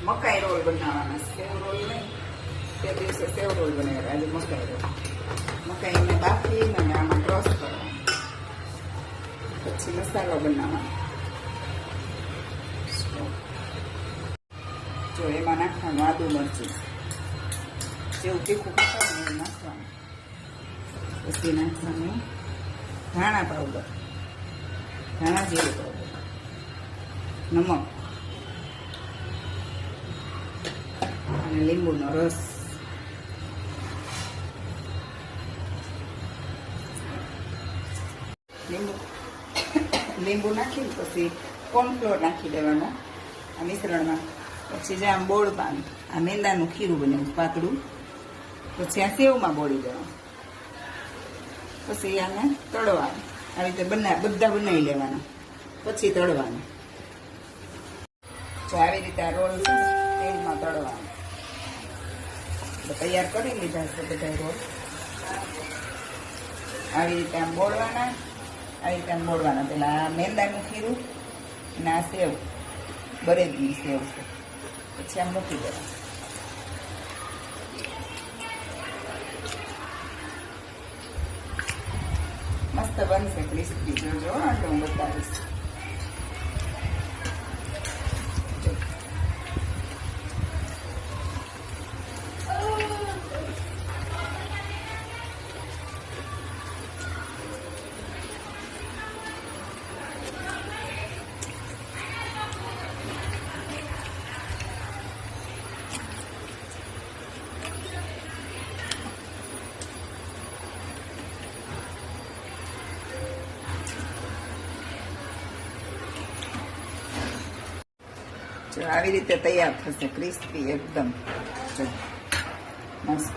મકાઈ રોલ બનાવવાના. સેવ રોલ નહીં, તે દિવસે સેવ રોલ બનાવ્યા, આજે મકાઈ રોલ. મકાઈને બાફીને અને આમાં ક્રોસ કરવાનો, પછી મસાલો બનાવવાનો. જો એમાં નાખવાનું આદુ મરચું, જેવું તીખું ખાતા હોય એવું નાખવાનું. પછી નાખવાનું ધાણા પાવડર, ધાણા જીરું પાવડર, નમક અને લીંબુનો રસ. લીંબુ નાખીને પછી કોર્નફ્લોર નાખી દેવાનો આ મિશ્રણમાં. પછી જે આમ બોળવાનું, આ મેંદાનું ખીરું બન્યું પાતળું, પછી આ સેવમાં બોળી દેવાનું. પછી આને તળવાનું, આવી રીતે બધા બનાવી લેવાના, પછી તળવાનું. તો આવી રીતે આ રોલ છે તેલમાં તળવાનું. તૈયાર કરી લીધા છે બધા રોલ. આવી રીતે આમ બોળવાના, આવી રીતે આમ બોળવાના. પેલા આ મેંદાનું ખીરું અને આ સેવ, બરેદની સેવ છે, પછી આમ મૂકી દેવાનું. મસ્ત બનશે ક્રિસ્પી. જોજો એટલે હું બતાવીશ. આવી રીતે તૈયાર થશે ક્રિસ્પી એકદમ મસ્ત.